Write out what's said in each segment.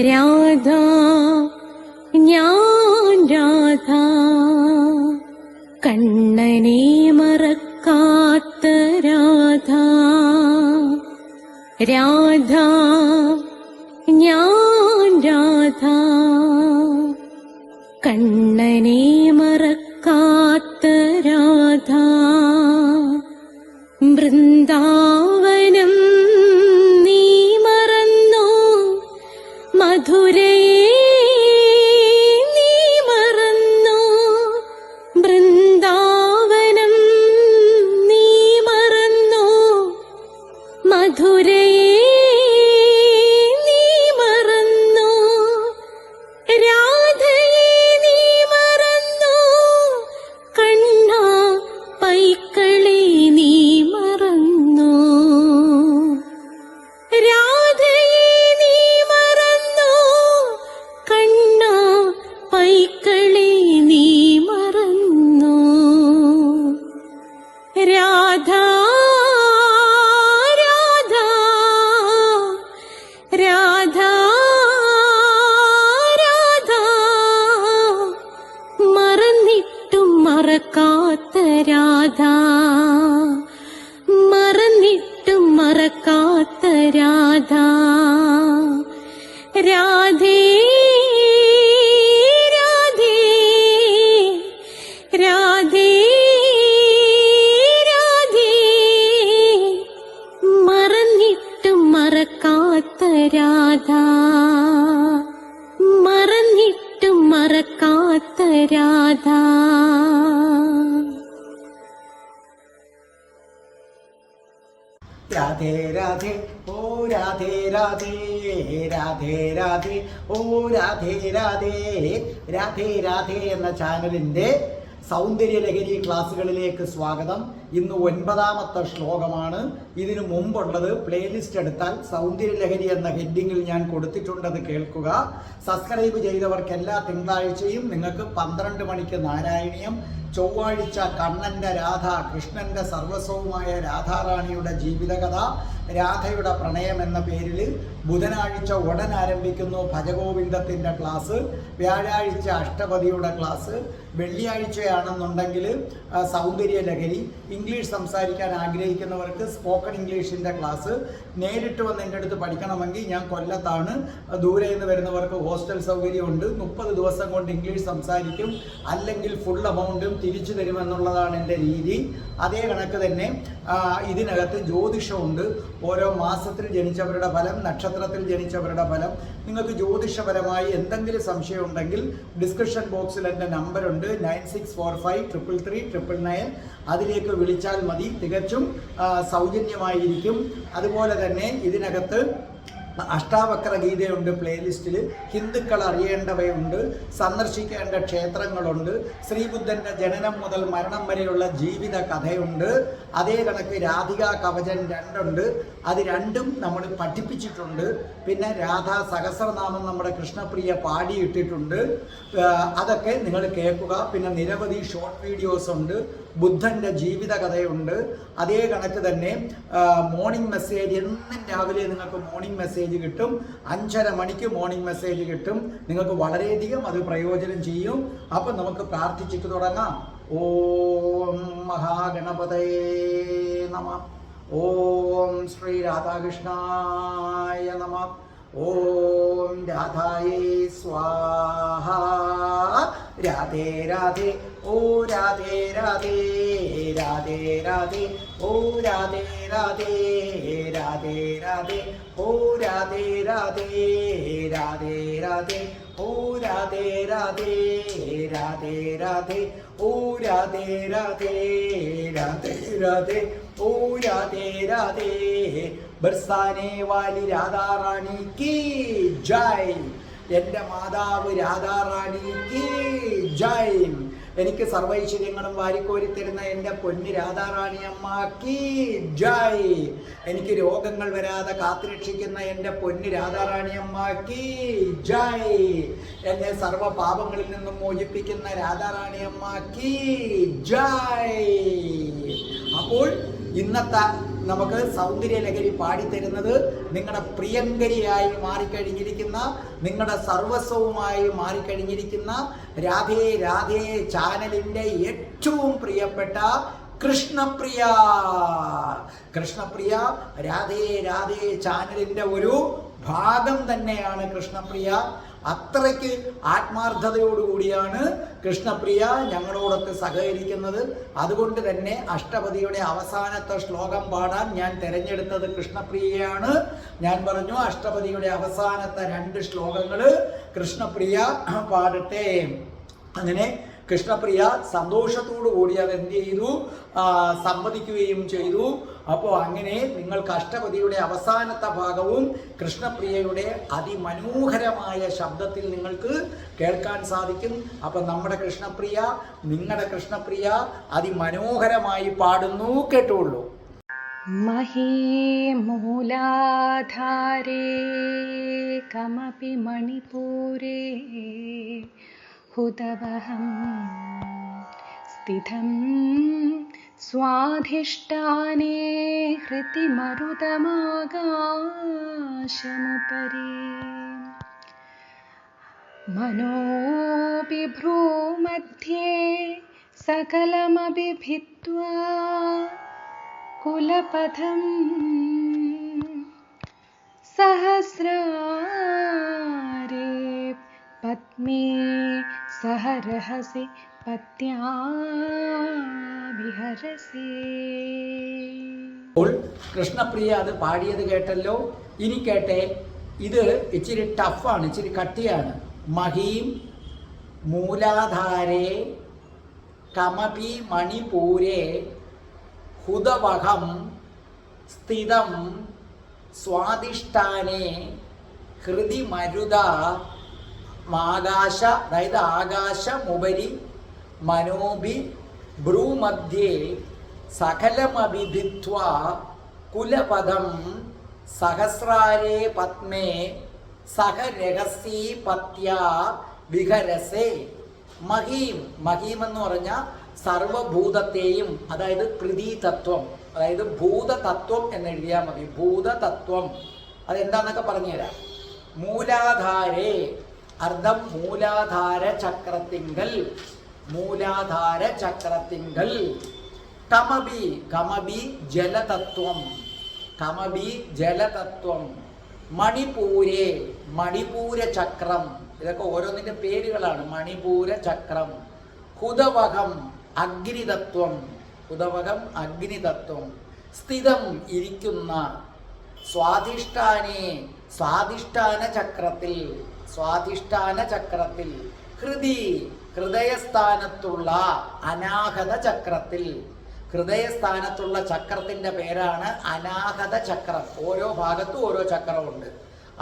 രാധ ഞാൻ രാധ കണ്ണനെ മറക്കാത്ത രാധ. രാധ ഞാൻ രാധ കണ്ണനെ മറക്കാത്ത രാധ. വൃന്ദാവനം നീ മറന്നോ, മധുരയെ നീ മറന്നോ. വൃന്ദാവനം നീ മറന്നോ, മധുരയെ നീ മറന്നോ. രാധയെ നീ മറന്നോ, കണ്ണാ പൈക്കളെ നീ മറന്നോ. രാധയെ നീ മറന്നോ, കണ്ണാ പൈക്കളെ നീ മറന്നോ. രാധ രാധ രാധ രാധ മറന്നിട്ടും മറക്കാത്ത രാധ. മറന്നിട്ടും മറക്കാത്ത രാധ. രാധേ രാധേ രാധേ രാധേ മറന്നിട്ടും മറക്കാത്ത രാധ. മറന്നിട്ടും മറക്കാത്ത രാധ. രാധേ രാധേ ഓ രാധേ രാധേ രാധേ രാധേ ഓ രാധേ രാധേ. രാധേ രാധേ എന്ന ചാനലിൻ്റെ സൗന്ദര്യലഹരി ക്ലാസ്സുകളിലേക്ക് സ്വാഗതം. ഇന്ന് 9ാമത്തെ ശ്ലോകമാണ്. ഇതിനു മുമ്പുള്ളത് പ്ലേലിസ്റ്റ് എടുത്താൽ സൗന്ദര്യലഹരി എന്ന ഹെഡിങ്ങിൽ ഞാൻ കൊടുത്തിട്ടുണ്ടത് കേൾക്കുക. സബ്സ്ക്രൈബ് ചെയ്തവർക്ക് എല്ലാ തിങ്കളാഴ്ചയും നിങ്ങൾക്ക് 12 മണിക്ക് നാരായണീയം, ചൊവ്വാഴ്ച കണ്ണൻ്റെ രാധ, കൃഷ്ണൻ്റെ സർവസ്വവുമായ രാധാറാണിയുടെ ജീവിതകഥ, രാധയുടെ പ്രണയം എന്ന പേരിൽ ബുധനാഴ്ച ഉടൻ ആരംഭിക്കുന്നു ഭജഗോവിന്ദത്തിൻ്റെ ക്ലാസ്, വ്യാഴാഴ്ച അഷ്ടപതിയുടെ ക്ലാസ്, വെള്ളിയാഴ്ചയാണെന്നുണ്ടെങ്കിൽ സൗന്ദര്യലഹരി. ഇംഗ്ലീഷ് സംസാരിക്കാൻ ആഗ്രഹിക്കുന്നവർക്ക് സ്പോക്കൺ ഇംഗ്ലീഷിൻ്റെ ക്ലാസ്. നേരിട്ട് വന്ന് എൻ്റെ അടുത്ത് പഠിക്കണമെങ്കിൽ ഞാൻ കൊല്ലത്താണ്. ദൂരെ നിന്ന് വരുന്നവർക്ക് ഹോസ്റ്റൽ സൗകര്യമുണ്ട്. 30 ദിവസം കൊണ്ട് ഇംഗ്ലീഷ് സംസാരിക്കും, അല്ലെങ്കിൽ ഫുൾ എമൗണ്ടും തിരിച്ചു തരുമെന്നുള്ളതാണ് എൻ്റെ രീതി. അതേ കണക്ക് തന്നെ ഇതിനകത്ത് ജ്യോതിഷമുണ്ട്. ഓരോ മാസത്തിൽ ജനിച്ചവരുടെ ഫലം, നക്ഷത്രത്തിൽ ജനിച്ചവരുടെ ഫലം. നിങ്ങൾക്ക് ജ്യോതിഷപരമായി എന്തെങ്കിലും സംശയം ഉണ്ടെങ്കിൽ ഡിസ്ക്രിപ്ഷൻ ബോക്സിൽ എൻ്റെ നമ്പറുണ്ട് 9645333999. അതിലേക്ക് വിളിച്ചാൽ മതി. തികച്ചും സൗജന്യമായിരിക്കും. അതുപോലെ തന്നെ ഇതിനകത്ത് അഷ്ടാവക്ര ഗീതയുണ്ട് പ്ലേലിസ്റ്റിൽ. ഹിന്ദുക്കൾ അറിയേണ്ടവയുണ്ട്, സന്ദർശിക്കേണ്ട ക്ഷേത്രങ്ങളുണ്ട്, ശ്രീബുദ്ധൻ്റെ ജനനം മുതൽ മരണം വരെയുള്ള ജീവിത കഥയുണ്ട്. അതേ കണക്ക് രാധികാ കവചൻ 2 ഉണ്ട്. അത് 2ഉം നമ്മൾ പഠിപ്പിച്ചിട്ടുണ്ട്. പിന്നെ രാധാ സഹസ്രനാമം നമ്മുടെ കൃഷ്ണപ്രിയ പാടിയിട്ടിട്ടുണ്ട്. അതൊക്കെ നിങ്ങൾ കേൾക്കുക. പിന്നെ നിരവധി ഷോർട്ട് വീഡിയോസ് ഉണ്ട്. ബുദ്ധൻ്റെ ജീവിത കഥയുണ്ട്. അതേ കണക്ക് തന്നെ മോർണിംഗ് മെസ്സേജ് എന്നും രാവിലെ നിങ്ങൾക്ക് മോർണിംഗ് മെസ്സേജ് കിട്ടും. 5:30 മണിക്ക് മോർണിംഗ് മെസ്സേജ് കിട്ടും. നിങ്ങൾക്ക് വളരെയധികം അത് പ്രയോജനം ചെയ്യും. അപ്പം നമുക്ക് പ്രാർത്ഥിച്ചിട്ട് തുടങ്ങാം. ഓം മഹാഗണപതയേ നമഃ. ഓം ശ്രീ രാധാകൃഷ്ണായ നമഃ. ഓം രാധായേ സ്വാഹ. രാധേ രാധേ ഓ രാധേ രാധേ രാധേ രാധേ ഓ രാധേ രാധേ രാധേ രാധേ ഓ രാധേ രാധേ രാധേ രാധേ ഓ രാധേ രാധേ രാധേ രാധേ ഓ രാധേ രാധേ രാധേ രാധേ ഓ രാധേ രാധേ. ബർസാനെ വാലി രാധാറാണി കീ ജയ്. എൻ്റെ മാതാവ് രാധാറാണിക്ക് ജയ്. എനിക്ക് സർവൈശ്വര്യങ്ങളും വാരിക്കോരി തരുന്ന എൻ്റെ പൊന്ന് രാധാറാണി അമ്മക്ക് ജയ്. എനിക്ക് രോഗങ്ങൾ വരാതെ കാത്തുരക്ഷിക്കുന്ന എൻ്റെ പൊന്ന് രാധാറാണി അമ്മക്ക് ജയ്. എന്നെ സർവ്വ പാപങ്ങളിൽ നിന്നും മോചിപ്പിക്കുന്ന രാധാറാണി അമ്മക്ക് ജയ്. അപ്പോൾ ഇന്നത്തെ നമുക്ക് സൗന്ദര്യ ലഹരി പാടിത്തരുന്നത് നിങ്ങളുടെ പ്രിയങ്കരിയായി മാറിക്കഴിഞ്ഞിരിക്കുന്ന, നിങ്ങളുടെ സർവസ്വവുമായി മാറിക്കഴിഞ്ഞിരിക്കുന്ന രാധേ രാധേ ചാനലിൻ്റെ ഏറ്റവും പ്രിയപ്പെട്ട കൃഷ്ണപ്രിയ. കൃഷ്ണപ്രിയ രാധേ രാധേ ചാനലിൻ്റെ ഒരു ഭാഗം തന്നെയാണ് കൃഷ്ണപ്രിയ. അത്രയ്ക്ക് ആത്മാർത്ഥതയോടുകൂടിയാണ് കൃഷ്ണപ്രിയ ഞങ്ങളോടൊക്കെ സഹകരിക്കുന്നത്. അതുകൊണ്ട് തന്നെ അഷ്ടപദിയുടെ അവസാനത്തെ ശ്ലോകം പാടാൻ ഞാൻ തിരഞ്ഞെടുത്തത് കൃഷ്ണപ്രിയയാണ്. ഞാൻ പറഞ്ഞു അഷ്ടപദിയുടെ അവസാനത്തെ 2 ശ്ലോകങ്ങൾ കൃഷ്ണപ്രിയ പാടട്ടെ. അങ്ങനെ കൃഷ്ണപ്രിയ സന്തോഷത്തോടു കൂടി അത് എന്ത് ചെയ്തു, സമ്മതിക്കുകയും ചെയ്തു. അപ്പോൾ അങ്ങനെ നിങ്ങൾക്ക് അഷ്ടപദിയുടെ അവസാനത്തെ ഭാഗവും കൃഷ്ണപ്രിയയുടെ അതിമനോഹരമായ ശബ്ദത്തിൽ നിങ്ങൾക്ക് കേൾക്കാൻ സാധിക്കും. അപ്പം നമ്മുടെ കൃഷ്ണപ്രിയ, നിങ്ങളുടെ കൃഷ്ണപ്രിയ അതിമനോഹരമായി പാടുന്നു, കേട്ടുള്ളൂ. മഹീ മൂലാധാരേ കമപി മണിപൂരേ ഹുതവഹം സ്ഥിതം സ്വാധിഷ്ഠാനേ ഹൃതിമരുതമാകാശമുപരി മനോബിഭ്രൂമധ്യേ സകലമപി ഭിത്വാ കുലപഥം സഹസ്രാരേ പത്മേ സഹരഹസി പത്യാ വിഹരസി. കൃഷ്ണപ്രിയ അത് പാടിയത് കേട്ടല്ലോ. ഇനി കേട്ടെ, ഇത് ഇച്ചിരി ടഫാണ്, ഇച്ചിരി കട്ടിയാണ്. മഹീം മൂലാധാരേ കമപി മണിപൂരേ ഹുതവഹം സ്ഥിതം സ്വാധിഷ്ഠാനേ ഹൃദി മരുത മാകാശ, അതായത് ആകാശമുപരി മനോബി ഭ്രൂമധ്യേ സകലമഭിധിത്വാ കുലപദം സഹസ്രാരേ പത്മേ സഹരഹസീ പത്യാ വിഹരസേ. മഹീം, മഹീം എന്ന് പറഞ്ഞാൽ സർവഭൂതത്തെയും, അതായത് പൃഥ്വീതത്വം, അതായത് ഭൂതതത്വം എന്നെഴുതിയാൽ മതി. ഭൂതതത്വം അതെന്താന്നൊക്കെ പറഞ്ഞുതരാം. മൂലാധാരേ, അർദ്ധം മൂലാധാര ചക്രത്തിങ്കൽ, മൂലാധാര ചക്രത്തിങ്കൽ. കമബി, കമബി ജലതത്വം, കമബി ജലതത്വം. മണിപൂരേ, മണിപൂര ചക്രം. ഇതൊക്കെ ഓരോന്നിൻ്റെ പേരുകളാണ്. മണിപൂര ചക്രം. ഹുതവഹം അഗ്നിതത്വം, ഹുതവഹം അഗ്നിതത്വം. സ്ഥിതം ഇരിക്കുന്ന. സ്വാധിഷ്ഠാനേ, സ്വാധിഷ്ഠാന ചക്രത്തിൽ, സ്വാധിഷ്ഠാന ചക്രത്തിൽ. ഹൃദി, ഹൃദയസ്ഥാനത്തുള്ള. അനാഹത ചക്രത്തിൽ, ഹൃദയസ്ഥാനത്തുള്ള ചക്രത്തിൻ്റെ പേരാണ് അനാഹത ചക്രം. ഓരോ ഭാഗത്തും ഓരോ ചക്രമുണ്ട്.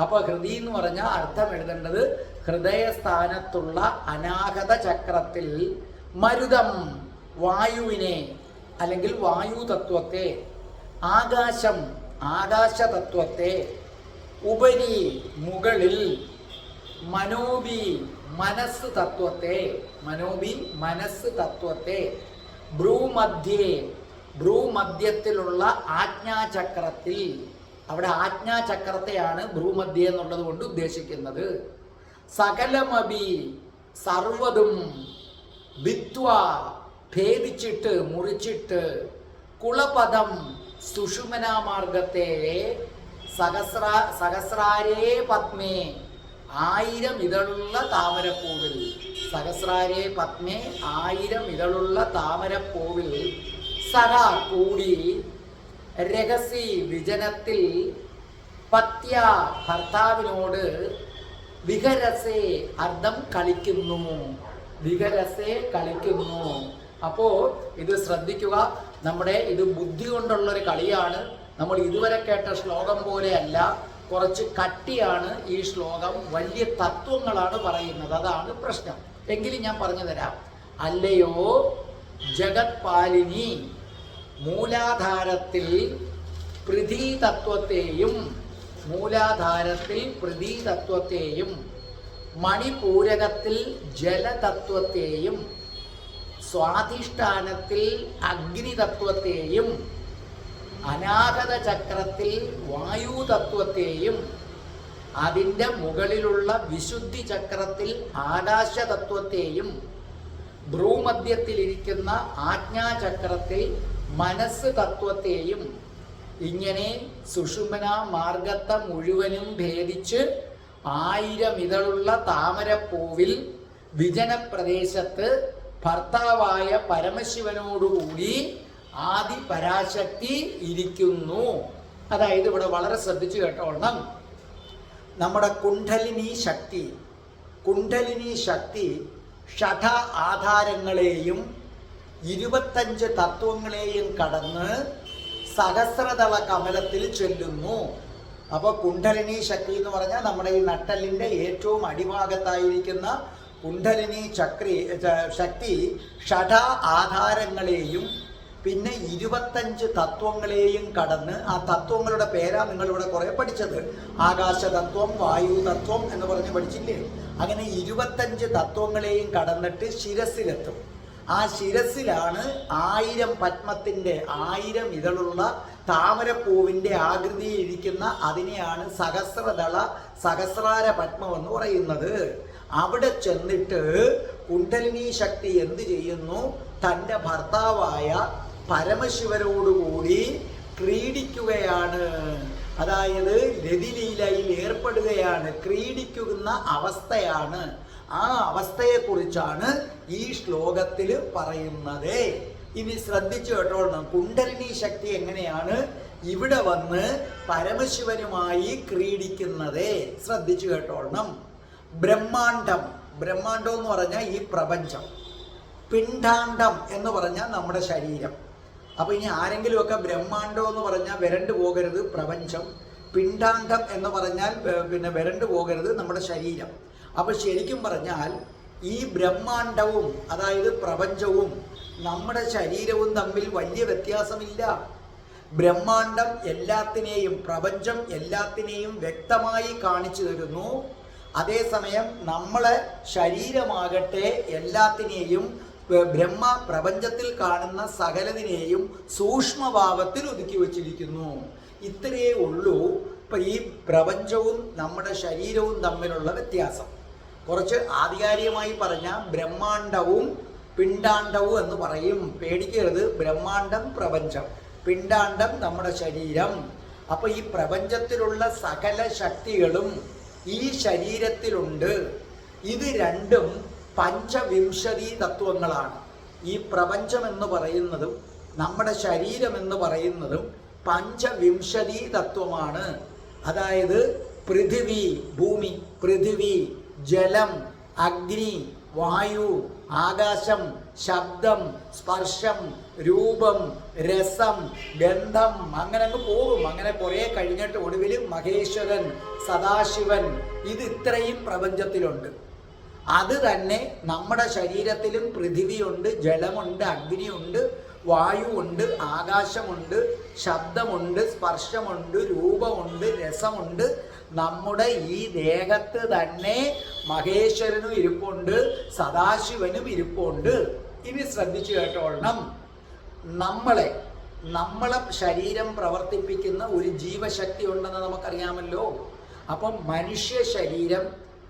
അപ്പോൾ ഹൃദി എന്ന് പറഞ്ഞാൽ അർത്ഥം എഴുതേണ്ടത് ഹൃദയസ്ഥാനത്തുള്ള അനാഹത ചക്രത്തിൽ. മരുതം, വായുവിനെ അല്ലെങ്കിൽ വായു തത്വത്തെ. ആകാശം, ആകാശതത്വത്തെ. ഉപരി, മുകളിൽ. മനോബി, മനസ്സ് തത്വത്തെ, മനോബി മനസ്സ് തത്വത്തെ. ഭ്രൂമധ്യേ, ഭ്രൂമധ്യത്തിലുള്ള ആജ്ഞാചക്രത്തിൽ. അവിടെ ആജ്ഞാചക്രത്തെയാണ് ഭ്രൂമധ്യേ എന്നുള്ളത് കൊണ്ട് ഉദ്ദേശിക്കുന്നത്. സകലമബി, സർവതും. ഭിത്വ, ഭേദിച്ചിട്ട്, മുറിച്ചിട്ട്. കുളപദം, സുഷുമനാമാർഗത്തെ. സഹസ്രാരേ പത്മേ, 1000 ഇതളുള്ള താമരപ്പൂവിൽ. സഹസ്രാരേ പത്മേ, 1000 ഇതളുള്ള താമരപ്പൂവിൽ. സഹ കൂടി. രഹസി വിജനത്തിൽ. പത്യ ഭർത്താവിനോട്. വിഹരസേ അർത്ഥം കളിക്കുന്നു, വിഹരസേ കളിക്കുന്നു. അപ്പോൾ ഇത് ശ്രദ്ധിക്കുക, നമ്മുടെ ഇത് ബുദ്ധി കൊണ്ടുള്ളൊരു കളിയാണ്. നമ്മൾ ഇതുവരെ കേട്ട ശ്ലോകം പോലെയല്ല, കുറച്ച് കട്ടിയാണ് ഈ ശ്ലോകം. വലിയ തത്വങ്ങളാണ് പറയുന്നത്, അതാണ് പ്രശ്നം. എങ്കിലും ഞാൻ പറഞ്ഞു തരാം. അല്ലയോ ജഗത് പാലിനി, മൂലാധാരത്തിൽ പൃഥ്വീതത്വത്തെയും, മൂലാധാരത്തിൽ പൃഥ്വീതത്വത്തെയും, മണിപൂരകത്തിൽ ജലതത്വത്തെയും, സ്വാധിഷ്ഠാനത്തിൽ അഗ്നിതത്വത്തെയും, അനാഗത ചക്രത്തിൽ വായു തത്വത്തെയും അതിൻ്റെ മുകളിലുള്ള വിശുദ്ധി ചക്രത്തിൽ ആകാശ തത്വത്തെയും ഭ്രൂമധ്യത്തിലിരിക്കുന്ന ആജ്ഞാചക്രത്തിൽ മനസ്സ് തത്വത്തെയും ഇങ്ങനെ സുഷുമ്ന മാർഗത്തെ മുഴുവനും ഭേദിച്ച് 1000 ഇതളുള്ള താമരപ്പൂവിൽ വിജനപ്രദേശത്ത് ഭർത്താവായ പരമശിവനോടുകൂടി ആദി പരാശക്തി ഇരിക്കുന്നു. അതായത് ഇവിടെ വളരെ ശ്രദ്ധിച്ചു കേട്ടോളണം. നമ്മുടെ കുണ്ഡലിനി ശക്തി ഷഠ ആധാരങ്ങളെയും 25 തത്വങ്ങളെയും കടന്ന് സഹസ്രദള കമലത്തിൽ ചെല്ലുന്നു. അപ്പോൾ കുണ്ഡലിനി ശക്തി എന്ന് പറഞ്ഞാൽ നമ്മുടെ ഈ നട്ടലിൻ്റെ ഏറ്റവും അടിഭാഗത്തായിരിക്കുന്ന കുണ്ഡലിനി ശക്തി ഷഠ ആധാരങ്ങളെയും പിന്നെ 25 തത്വങ്ങളെയും കടന്ന്, ആ തത്വങ്ങളുടെ പേരാ നിങ്ങളിവിടെ കുറേ പഠിച്ചത്. ആകാശതത്വം, വായു തത്വം എന്ന് പറഞ്ഞ് പഠിച്ചില്ലേ? അങ്ങനെ 25 തത്വങ്ങളെയും കടന്നിട്ട് ശിരസിലെത്തും. ആ ശിരസിലാണ് 1000 പത്മത്തിൻ്റെ 1000 ഇതളുള്ള താമരപ്പൂവിൻ്റെ ആകൃതിയിലിരിക്കുന്ന അതിനെയാണ് സഹസ്രാര പത്മം എന്ന് പറയുന്നത്. അവിടെ ചെന്നിട്ട് കുണ്ഡലിനി ശക്തി എന്ത് ചെയ്യുന്നു? തൻ്റെ ഭർത്താവായ പരമശിവനോടുകൂടി ക്രീഡിക്കുകയാണ്. അതായത് രതിലീലയിൽ ഏർപ്പെടുകയാണ്, ക്രീഡിക്കുന്ന അവസ്ഥയാണ്. ആ അവസ്ഥയെക്കുറിച്ചാണ് ഈ ശ്ലോകത്തിൽ പറയുന്നത്. ഇനി ശ്രദ്ധിച്ചു കേട്ടോളണം. കുണ്ഡലിനി ശക്തി എങ്ങനെയാണ് ഇവിടെ വന്ന് പരമശിവനുമായി ക്രീഡിക്കുന്നത്? ശ്രദ്ധിച്ചു കേട്ടോളണം. ബ്രഹ്മാണ്ടം എന്ന് പറഞ്ഞാൽ ഈ പ്രപഞ്ചം. പിണ്ഡാണ്ഡം എന്ന് പറഞ്ഞാൽ നമ്മുടെ ശരീരം. അപ്പോൾ ഇനി ആരെങ്കിലുമൊക്കെ ബ്രഹ്മാണ്ടം എന്ന് പറഞ്ഞാൽ വരണ്ടു പോകരുത് പ്രപഞ്ചം, പിണ്ഡാണ്ഡം എന്ന് പറഞ്ഞാൽ പിന്നെ വരണ്ടു പോകരുത് നമ്മുടെ ശരീരം. അപ്പോൾ ശരിക്കും പറഞ്ഞാൽ ഈ ബ്രഹ്മാണ്ടവും അതായത് പ്രപഞ്ചവും നമ്മുടെ ശരീരവും തമ്മിൽ വലിയ വ്യത്യാസമില്ല. ബ്രഹ്മാണ്ടം എല്ലാത്തിനെയും, പ്രപഞ്ചം എല്ലാത്തിനെയും വ്യക്തമായി കാണിച്ചു തരുന്നു. അതേസമയം നമ്മളെ ശരീരമാകട്ടെ എല്ലാത്തിനെയും, പ്രപഞ്ചത്തിൽ കാണുന്ന സകലതിനെയും സൂക്ഷ്മഭാവത്തിൽ ഒതുക്കി വച്ചിരിക്കുന്നു. ഇത്രയേ ഉള്ളൂ ഇപ്പം ഈ പ്രപഞ്ചവും നമ്മുടെ ശരീരവും തമ്മിലുള്ള വ്യത്യാസം. കുറച്ച് ആധികാരികമായി പറഞ്ഞാൽ ബ്രഹ്മാണ്ടവും പിണ്ഡാണ്ഡവും എന്ന് പറയും. പേടിക്കരുത്. ബ്രഹ്മാണ്ടം പ്രപഞ്ചം, പിണ്ഡാണ്ഡം നമ്മുടെ ശരീരം. അപ്പോൾ ഈ പ്രപഞ്ചത്തിലുള്ള സകല ശക്തികളും ഈ ശരീരത്തിലുണ്ട്. ഇത് രണ്ടും 25 തത്വങ്ങളാണ്. ഈ പ്രപഞ്ചം എന്ന് പറയുന്നതും നമ്മുടെ ശരീരം എന്ന് പറയുന്നതും 25 തത്വമാണ്. അതായത് പൃഥിവി, ഭൂമി, പൃഥിവി, ജലം, അഗ്നി, വായു, ആകാശം, ശബ്ദം, സ്പർശം, രൂപം, രസം, ഗന്ധം, അങ്ങനെ അങ്ങ് പോകും. അങ്ങനെ കുറേ കഴിഞ്ഞിട്ട് ഒടുവിൽ മഹേശ്വരൻ, സദാശിവൻ, ഇത് ഇത്രയും പ്രപഞ്ചത്തിലുണ്ട്. അത് തന്നെ നമ്മുടെ ശരീരത്തിലും പൃഥിവിയുണ്ട്, ജലമുണ്ട്, അഗ്നിയുണ്ട്, വായുവുണ്ട്, ആകാശമുണ്ട്, ശബ്ദമുണ്ട്, സ്പർശമുണ്ട്, രൂപമുണ്ട്, രസമുണ്ട്. നമ്മുടെ ഈ ദേഹത്ത് തന്നെ മഹേശ്വരനും ഇരിപ്പുണ്ട്, സദാശിവനും ഇരിപ്പുണ്ട്. ഇനി ശ്രദ്ധിച്ചു കേട്ടോളണം. നമ്മളെ ശരീരം പ്രവർത്തിപ്പിക്കുന്ന ഒരു ജീവശക്തി ഉണ്ടെന്ന് നമുക്കറിയാമല്ലോ. അപ്പം മനുഷ്യ ശരീരം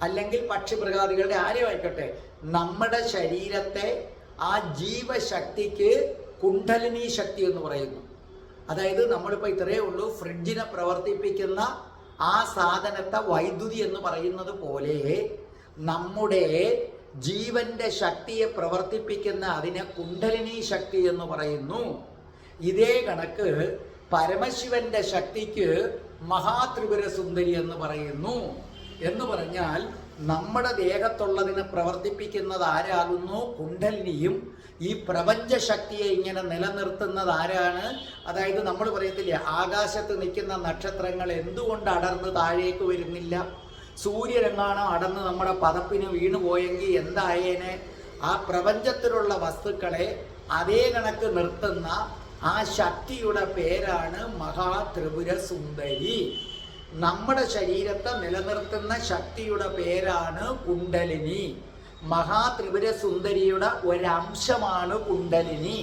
അല്ലെങ്കിൽ പക്ഷിമൃഗാദികളുടെ ആരെയും ആയിക്കോട്ടെ, നമ്മുടെ ശരീരത്തെ ആ ജീവശക്തിക്ക് കുണ്ഡലിനി ശക്തി എന്ന് പറയുന്നു. അതായത് നമ്മളിപ്പോൾ ഇത്രയേ ഉള്ളൂ, ഫ്രിഡ്ജിനെ പ്രവർത്തിപ്പിക്കുന്ന ആ സാധനത്തെ വൈദ്യുതി എന്ന് പറയുന്നത് പോലെ നമ്മുടെ ജീവന്റെ ശക്തിയെ പ്രവർത്തിപ്പിക്കുന്ന അതിനെ കുണ്ഡലിനി ശക്തി എന്ന് പറയുന്നു. ഇതേ കണക്ക് പരമശിവന്റെ ശക്തിക്ക് മഹാത്രിപുര സുന്ദരി എന്ന് പറയുന്നു. എന്ന് പറഞ്ഞാൽ നമ്മുടെ ദേഹത്തുള്ളതിനെ പ്രവർത്തിപ്പിക്കുന്നത് ആരാകുന്നു? കുണ്ഡലിനിയും. ഈ പ്രപഞ്ച ശക്തിയെ ഇങ്ങനെ നിലനിർത്തുന്നത് ആരാണ്? അതായത് നമ്മൾ പറയത്തില്ലേ, ആകാശത്ത് നിൽക്കുന്ന നക്ഷത്രങ്ങൾ എന്തുകൊണ്ട് അടർന്ന് താഴേക്ക് വരുന്നില്ല? സൂര്യനെങ്ങാണോ അടർന്ന് നമ്മുടെ പതപ്പിന് വീണുപോയെങ്കിൽ എന്തായേനെ? ആ പ്രപഞ്ചത്തിലുള്ള വസ്തുക്കളെ അതേ കണക്ക് നിർത്തുന്ന ആ ശക്തിയുടെ പേരാണ് മഹാത്രിപുര സുന്ദരി. നമ്മുടെ ശരീരത്തെ നിലനിർത്തുന്ന ശക്തിയുടെ പേരാണ് കുണ്ഡലിനി. മഹാത്രിപുര സുന്ദരിയുടെ ഒരംശമാണ് കുണ്ഡലിനി.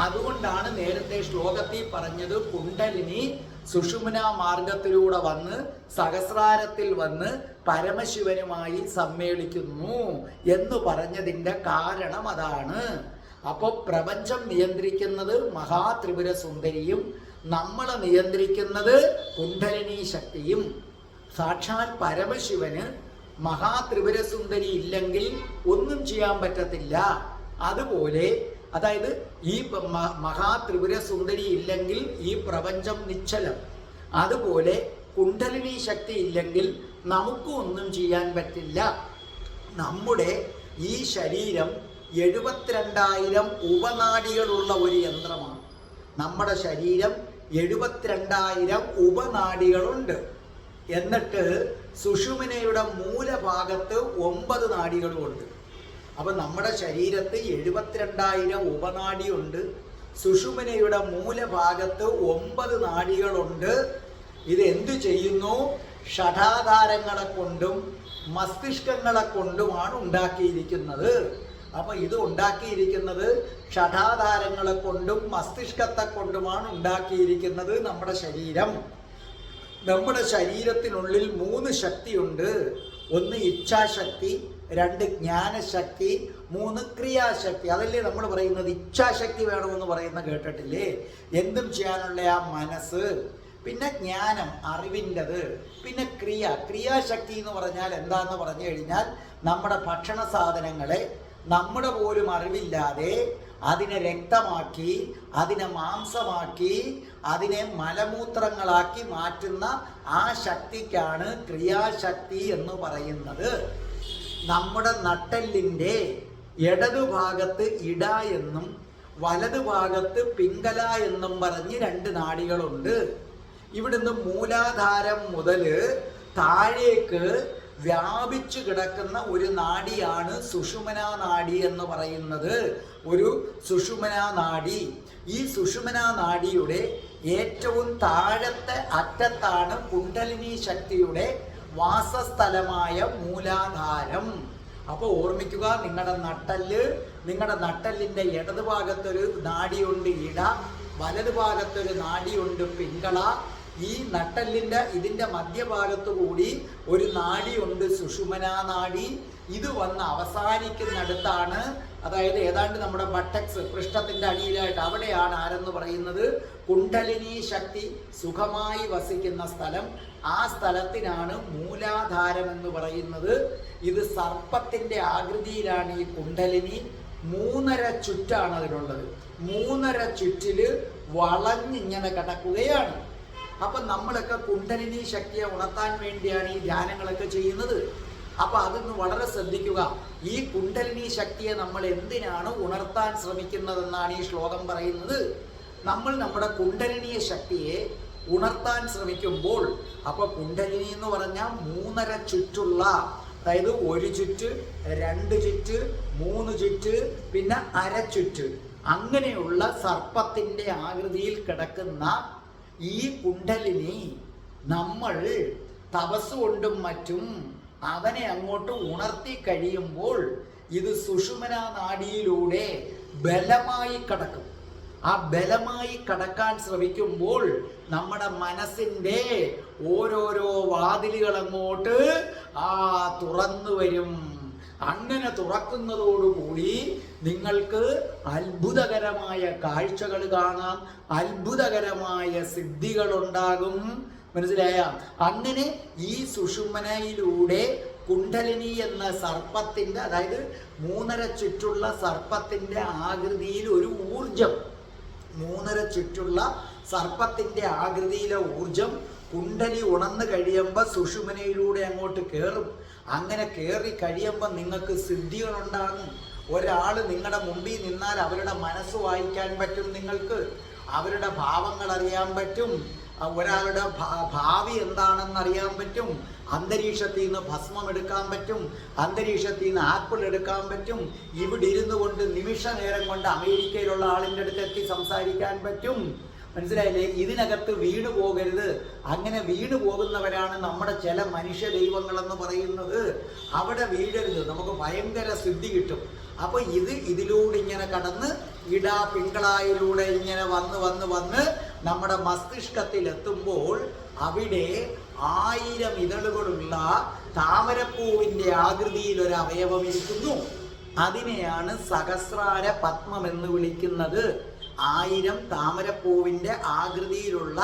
അതുകൊണ്ടാണ് നേരത്തെ ശ്ലോകത്തിൽ പറഞ്ഞത് കുണ്ടലിനി സുഷുമ്ന മാർഗത്തിലൂടെ വന്ന് സഹസ്രാരത്തിൽ വന്ന് പരമശിവനുമായി സമ്മേളിക്കുന്നു എന്ന് പറഞ്ഞതിൻ്റെ കാരണം അതാണ്. അപ്പോൾ പ്രപഞ്ചം നിയന്ത്രിക്കുന്നത് മഹാത്രിപുര സുന്ദരിയും നമ്മളെ നിയന്ത്രിക്കുന്നത് കുണ്ടലിനി ശക്തിയും. സാക്ഷാൽ പരമശിവന് മഹാത്രിപുര സുന്ദരി ഇല്ലെങ്കിൽ ഒന്നും ചെയ്യാൻ പറ്റത്തില്ല. അതുപോലെ അതായത് ഈ മഹാത്രിപുര സുന്ദരി ഇല്ലെങ്കിൽ ഈ പ്രപഞ്ചം നിശ്ചലം. അതുപോലെ കുണ്ടലിനി ശക്തി ഇല്ലെങ്കിൽ നമുക്കും ഒന്നും ചെയ്യാൻ പറ്റില്ല. നമ്മുടെ ഈ ശരീരം 72,000 ഉപനാഡികളുള്ള ഒരു യന്ത്രമാണ്. നമ്മുടെ ശരീരം 72,000 ഉപനാഡികളുണ്ട്. എന്നിട്ട് സുഷുമ്നയുടെ മൂലഭാഗത്ത് 9 നാഡികളുമുണ്ട്. അപ്പം നമ്മുടെ ശരീരത്ത് 72,000 ഉപനാഡിയുണ്ട്. സുഷുമ്നയുടെ മൂലഭാഗത്ത് 9 നാഡികളുണ്ട്. ഇത് എന്തു ചെയ്യുന്നു? ഷഠാധാരങ്ങളെ കൊണ്ടും മസ്തിഷ്കങ്ങളെ കൊണ്ടുമാണ് ഉണ്ടാക്കിയിരിക്കുന്നത്. അപ്പം ഇത് ഉണ്ടാക്കിയിരിക്കുന്നത് ഷഠാധാരങ്ങളെ കൊണ്ടും മസ്തിഷ്കത്തെ കൊണ്ടുമാണ് ഉണ്ടാക്കിയിരിക്കുന്നത് നമ്മുടെ ശരീരം. നമ്മുടെ ശരീരത്തിനുള്ളിൽ 3 ശക്തിയുണ്ട്. 1 ഇച്ഛാശക്തി, 2 ജ്ഞാനശക്തി, 3 ക്രിയാശക്തി. അതല്ലേ നമ്മൾ പറയുന്നത്. ഇച്ഛാശക്തി വേണമെന്ന് പറയുന്ന കേട്ടിട്ടില്ലേ? എന്തും ചെയ്യാനുള്ള ആ മനസ്സ്, പിന്നെ ജ്ഞാനം അറിവിൻ്റെത്, പിന്നെ ക്രിയാശക്തി എന്ന് പറഞ്ഞാൽ എന്താന്ന് പറഞ്ഞു കഴിഞ്ഞാൽ നമ്മുടെ ഭക്ഷണ സാധനങ്ങളെ നമ്മുടെ പോലും അറിവില്ലാതെ അതിനെ രക്തമാക്കി, അതിനെ മാംസമാക്കി, അതിനെ മലമൂത്രങ്ങളാക്കി മാറ്റുന്ന ആ ശക്തിക്കാണ് ക്രിയാശക്തി എന്ന് പറയുന്നത്. നമ്മുടെ നട്ടെല്ലിൻ്റെ ഇടതുഭാഗത്ത് ഇട എന്നും വലതുഭാഗത്ത് പിംഗല എന്നും പറഞ്ഞ് 2 നാഡികളുണ്ട്. ഇവിടുന്ന് മൂലാധാരം മുതൽ താഴേക്ക് വ്യാപിച്ചു കിടക്കുന്ന ഒരു നാഡിയാണ് സുഷുമ്ന നാഡി എന്ന് പറയുന്നത്. ഒരു സുഷുമ്ന നാഡി. ഈ സുഷുമ്ന നാഡിയുടെ ഏറ്റവും താഴത്തെ അറ്റത്താണ് കുണ്ടലിനി ശക്തിയുടെ വാസസ്ഥലമായ മൂലാധാരം. അപ്പോൾ ഓർമ്മിക്കുക, നിങ്ങളുടെ നട്ടെല്ലിൻ്റെ ഇടതുഭാഗത്തൊരു നാഡിയുണ്ട് ഇട, വലതുഭാഗത്തൊരു നാഡിയുണ്ട് പിംഗള. ഈ നട്ടെല്ലിൻ്റെ ഇതിൻ്റെ മധ്യഭാഗത്തു കൂടി ഒരു നാഡിയുണ്ട് സുഷുമ്ന നാഡി. ഇത് വന്ന് അവസാനിക്കുന്നിടത്താണ്, അതായത് ഏതാണ്ട് നമ്മുടെ ബട്ടക്സ് പൃഷ്ഠത്തിൻ്റെ അടിയിലായിട്ട് അവിടെയാണ് ആരെന്ന് പറയുന്നത് കുണ്ടലിനി ശക്തി സുഖമായി വസിക്കുന്ന സ്ഥലം. ആ സ്ഥലത്തിനാണ് മൂലാധാരം എന്ന് പറയുന്നത്. ഇത് സർപ്പത്തിൻ്റെ ആകൃതിയിലാണ് ഈ കുണ്ടലിനി. 3.5 ചുറ്റാണ് അതിനുള്ളത്. 3.5 ചുറ്റില് വളഞ്ഞിങ്ങനെ കിടക്കുകയാണ്. അപ്പം നമ്മളൊക്കെ കുണ്ടലിനി ശക്തിയെ ഉണർത്താൻ വേണ്ടിയാണ് ഈ ധ്യാനങ്ങളൊക്കെ ചെയ്യുന്നത്. അപ്പം അതൊന്ന് വളരെ ശ്രദ്ധിക്കുക. ഈ കുണ്ടലിനി ശക്തിയെ നമ്മൾ എന്തിനാണ് ഉണർത്താൻ ശ്രമിക്കുന്നതെന്നാണ് ഈ ശ്ലോകം പറയുന്നത്. നമ്മൾ നമ്മുടെ കുണ്ടലിനി ശക്തിയെ ഉണർത്താൻ ശ്രമിക്കുമ്പോൾ, അപ്പോൾ കുണ്ടലിനി എന്ന് പറഞ്ഞാൽ 3.5 ചുറ്റുള്ള, അതായത് 1 ചുറ്റ്, 2 ചുറ്റ്, 3 ചുറ്റ്, പിന്നെ അരച്ചുറ്റ്, അങ്ങനെയുള്ള സർപ്പത്തിൻ്റെ ആകൃതിയിൽ കിടക്കുന്ന ഈ കുണ്ടലിനി നമ്മൾ തപസ് കൊണ്ടും മറ്റും അവനെ അങ്ങോട്ട് ഉണർത്തി കഴിയുമ്പോൾ ഇത് സുഷുമ്ന നാഡിയിലൂടെ ബലമായി കടക്കും. ആ ബലമായി കടക്കാൻ ശ്രമിക്കുമ്പോൾ നമ്മുടെ മനസ്സിൻ്റെ ഓരോരോ വാതിലുകൾ അങ്ങോട്ട് തുറന്നു വരും. അങ്ങനെ തുറക്കുന്നതോടുകൂടി നിങ്ങൾക്ക് അത്ഭുതകരമായ കാഴ്ചകൾ കാണാം, അത്ഭുതകരമായ സിദ്ധികളുണ്ടാകും. മനസ്സിലായ? അങ്ങനെ ഈ സുഷുമ്നയിലൂടെ കുണ്ടലിനി എന്ന സർപ്പത്തിൻ്റെ, അതായത് 3.5 ചുറ്റുള്ള സർപ്പത്തിൻ്റെ ആകൃതിയിൽ ഒരു ഊർജം, 3.5 ചുറ്റുള്ള സർപ്പത്തിൻ്റെ ആകൃതിയിലെ ഊർജം കുണ്ടലി ഉണർന്നു കഴിയുമ്പോൾ സുഷുമ്നയിലൂടെ അങ്ങോട്ട് കയറും. അങ്ങനെ കയറി കഴിയുമ്പോൾ നിങ്ങൾക്ക് സിദ്ധികളുണ്ടാകും. ഒരാൾ നിങ്ങളുടെ മുമ്പിൽ നിന്നാൽ അവരുടെ മനസ്സ് വായിക്കാൻ പറ്റും, നിങ്ങൾക്ക് അവരുടെ ഭാവങ്ങൾ അറിയാൻ പറ്റും, ഒരാളുടെ ഭാവി എന്താണെന്ന് അറിയാൻ പറ്റും, അന്തരീക്ഷത്തിൽ നിന്ന് ഭസ്മം എടുക്കാൻ പറ്റും, അന്തരീക്ഷത്തിൽ നിന്ന് ആപ്പിൾ എടുക്കാൻ പറ്റും. ഇവിടെ ഇരുന്നു കൊണ്ട് നിമിഷ നേരം കൊണ്ട് അമേരിക്കയിലുള്ള ആളിൻ്റെ അടുത്ത് എത്തി സംസാരിക്കാൻ പറ്റും. മനസ്സിലായില്ലേ? ഇതിനകത്ത് വീണു പോകരുത്. അങ്ങനെ വീണു പോകുന്നവരാണ് നമ്മുടെ ചില മനുഷ്യ ദൈവങ്ങളെന്ന് പറയുന്നത്. അവിടെ വീഴരുത്, നമുക്ക് ഭയങ്കര സിദ്ധി കിട്ടും. അപ്പോൾ ഇതിലൂടെ ഇങ്ങനെ കടന്ന് ഇട പിങ്കളായിലൂടെ ഇങ്ങനെ വന്ന് വന്ന് വന്ന് നമ്മുടെ മസ്തിഷ്കത്തിൽ എത്തുമ്പോൾ അവിടെ 1000 ഇതളുകളുള്ള താമരപ്പൂവിന്റെ ആകൃതിയിൽ ഒരു അവയവം ഇരിക്കുന്നു. അതിനെയാണ് സഹസ്രാര പത്മം എന്ന് വിളിക്കുന്നത്. 1000 താമരപ്പൂവിന്റെ ആകൃതിയിലുള്ള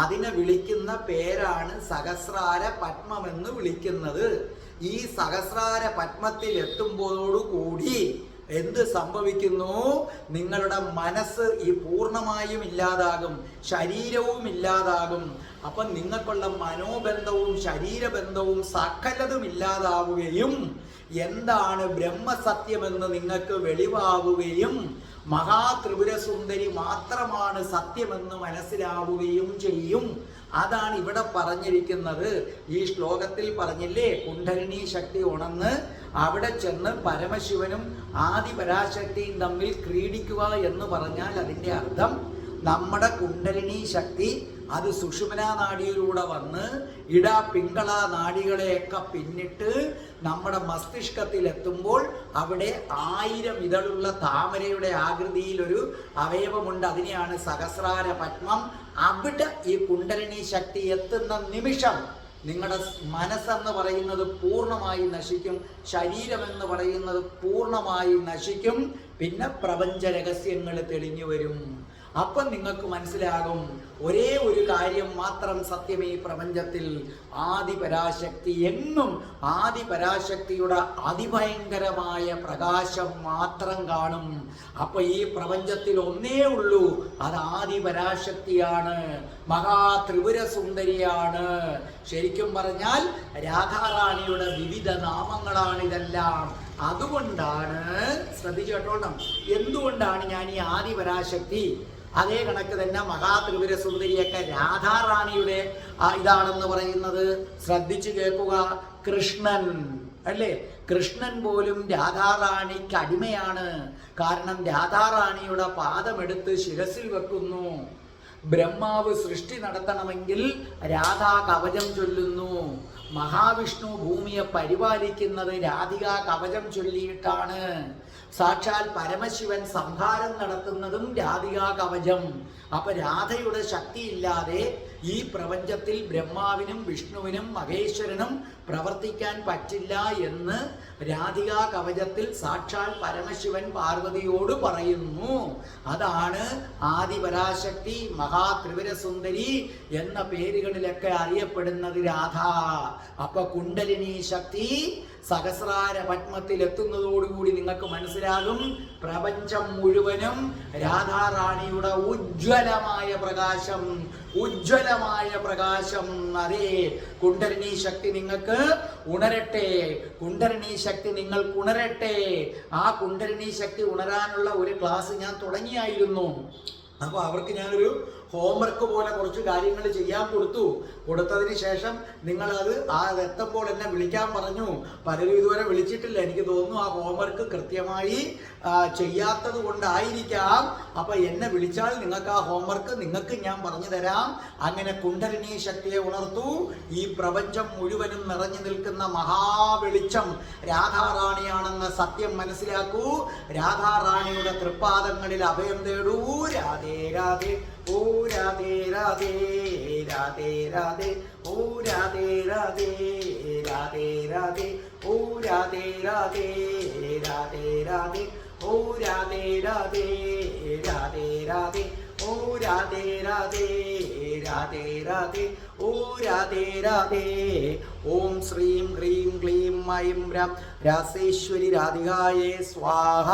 അതിനെ വിളിക്കുന്ന പേരാണ് സഹസ്രാര പത്മം എന്ന് വിളിക്കുന്നത്. ഈ സഹസ്രാര പത്മത്തിൽ എത്തുമ്പോഴോടുകൂടി എന്ത് സംഭവിക്കുന്നു? നിങ്ങളുടെ മനസ്സ് ഈ പൂർണ്ണമായും ഇല്ലാതാകും, ശരീരവും ഇല്ലാതാകും. അപ്പം നിങ്ങൾക്കുള്ള മനോബന്ധവും ശരീരബന്ധവും സകലതും ഇല്ലാതാവുകയും എന്താണ് ബ്രഹ്മസത്യമെന്ന് നിങ്ങൾക്ക് വെളിവാവുകയും മഹാത്രിപുരസുന്ദരി മാത്രമാണ് സത്യമെന്ന് മനസ്സിലാവുകയും ചെയ്യും. അതാണ് ഇവിടെ പറഞ്ഞിരിക്കുന്നത്. ഈ ശ്ലോകത്തിൽ പറഞ്ഞില്ലേ, കുണ്ഡലിനി ശക്തി ഉണർന്ന് അവിടെ ചെന്ന് പരമശിവനും ആദിപരാശക്തിയും തമ്മിൽ ക്രീഡിക്കുക എന്ന് പറഞ്ഞാൽ അതിൻ്റെ അർത്ഥം നമ്മുടെ കുണ്ഡലിനി ശക്തി അത് സുഷുമ്നാ നാഡിയിലൂടെ വന്ന് ഇട പിങ്കള നാഡികളെയൊക്കെ പിന്നിട്ട് നമ്മുടെ മസ്തിഷ്കത്തിൽ എത്തുമ്പോൾ അവിടെ 1000 ഇതളുള്ള താമരയുടെ ആകൃതിയിൽ ഒരു അവയവമുണ്ട്. അതിനെയാണ് സഹസ്രാര പത്മം. അവിടെ ഈ കുണ്ഡലിനി ശക്തി എത്തുന്ന നിമിഷം നിങ്ങളുടെ മനസ്സെന്ന് പറയുന്നത് പൂർണ്ണമായി നശിക്കും, ശരീരമെന്ന് പറയുന്നത് പൂർണ്ണമായി നശിക്കും. പിന്നെ പ്രപഞ്ച രഹസ്യങ്ങൾ തെളിഞ്ഞു വരും. അപ്പം നിങ്ങൾക്ക് മനസ്സിലാകും ഒരേ ഒരു കാര്യം മാത്രം സത്യം ഈ പ്രപഞ്ചത്തിൽ. ആദിപരാശക്തി എന്നും ആദിപരാശക്തിയുടെ അതിഭയങ്കരമായ പ്രകാശം മാത്രം കാണും. അപ്പൊ ഈ പ്രപഞ്ചത്തിൽ ഒന്നേ ഉള്ളൂ, അത് ആദിപരാശക്തിയാണ്, മഹാത്രിപുരസുന്ദരിയാണ്. ശരിക്കും പറഞ്ഞാൽ രാധാറാണിയുടെ വിവിധ നാമങ്ങളാണ് ഇതെല്ലാം. അതുകൊണ്ടാണ് ശ്രദ്ധിച്ചു കേട്ടോണം, എന്തുകൊണ്ടാണ് ഞാൻ ഈ ആദിപരാശക്തി, അതേ കണക്ക് തന്നെ മഹാത്രിപുര സുന്ദരിയൊക്കെ രാധാറാണിയുടെ ഇതാണെന്ന് പറയുന്നത്? ശ്രദ്ധിച്ചു കേൾക്കുക. കൃഷ്ണൻ അല്ലേ, കൃഷ്ണൻ പോലും രാധാറാണിക്ക് അടിമയാണ്. കാരണം രാധാറാണിയുടെ പാദമെടുത്ത് ശിരസിൽ വെക്കുന്നു. ബ്രഹ്മാവ് സൃഷ്ടി നടത്തണമെങ്കിൽ രാധാ കവചം ചൊല്ലുന്നു. മഹാവിഷ്ണു ഭൂമിയെ പരിപാലിക്കുന്നത് രാധികാ കവചം ചൊല്ലിയിട്ടാണ്. സാക്ഷാൽ പരമശിവൻ സംഹാരം നടത്തുന്നതും രാധികാ കവചം. അപ്പൊ രാധയുടെ ശക്തിയില്ലാതെ ഈ പ്രപഞ്ചത്തിൽ ബ്രഹ്മാവിനും വിഷ്ണുവിനും മഹേശ്വരനും പ്രവർത്തിക്കാൻ പറ്റില്ല എന്ന് രാധികാ കവചത്തിൽ സാക്ഷാൽ പരമശിവൻ പാർവതിയോട് പറയുന്നു. അതാണ് ആദിപരാശക്തി, മഹാത്രിപുരസുന്ദരി എന്ന പേരുകളിലൊക്കെ അറിയപ്പെടുന്നത് രാധ. അപ്പൊ കുണ്ഡലിനി ശക്തി സഹസ്രാര പത്മത്തിൽ എത്തുന്നതോടുകൂടി നിങ്ങൾക്ക് മനസ്സിലാകും പ്രപഞ്ചം മുഴുവനും രാധാറാണിയുടെ ഉജ്ജ്വലമായ പ്രകാശം, ഉജ്ജ്വലമായ പ്രകാശം. അതേ കുണ്ഡലിനി ശക്തി നിങ്ങൾക്ക് ഉണരട്ടെ, കുണ്ഡലിനി ശക്തി നിങ്ങൾക്ക് ഉണരട്ടെ. ആ കുണ്ഡലിനി ശക്തി ഉണരാനുള്ള ഒരു ക്ലാസ് ഞാൻ തുടങ്ങിയായിരുന്നു. അപ്പോൾ അവർക്ക് ഞാനൊരു ഹോംവർക്ക് പോലെ കുറച്ച് കാര്യങ്ങൾ ചെയ്യാൻ കൊടുത്തതിന് ശേഷം നിങ്ങളത് എത്തുമ്പോൾ എന്നെ വിളിക്കാൻ പറഞ്ഞു. പലരും ഇതുവരെ വിളിച്ചിട്ടില്ല. എനിക്ക് തോന്നുന്നു ആ ഹോംവർക്ക് കൃത്യമായി ചെയ്യാത്തത് കൊണ്ടായിരിക്കാം. അപ്പം എന്നെ വിളിച്ചാൽ നിങ്ങൾക്ക് ആ ഹോംവർക്ക് നിങ്ങൾക്ക് ഞാൻ പറഞ്ഞു തരാം. അങ്ങനെ കുണ്ഡലിനി ശക്തിയെ ഉണർത്തൂ. ഈ പ്രപഞ്ചം മുഴുവനും നിറഞ്ഞു നിൽക്കുന്ന മഹാവെളിച്ചം രാധാറാണിയാണെന്ന സത്യം മനസ്സിലാക്കൂ. രാധാറാണിയുടെ തൃപ്പാദങ്ങളിൽ അഭയം തേടൂ. രാധേ രാധേ, ഓ രാധേ രാധേ, രാധേ രാധേ, ഓ രാധേ രാധേ, രാധേ രാധേ, ഓ രാധേ രാധേ, രാധേ രാധേ, ഓ രാധേ രാധേ, രാധേ രാധേ, ഓ രാധേ രാധേ, രാധേ രാധേ, ഓ രാധേ രാധേ. ഓം ശ്രീം ഹ്രീം ക്ലീം ഐം രാം രാസേശ്വരി രാധികായേ സ്വാഹ.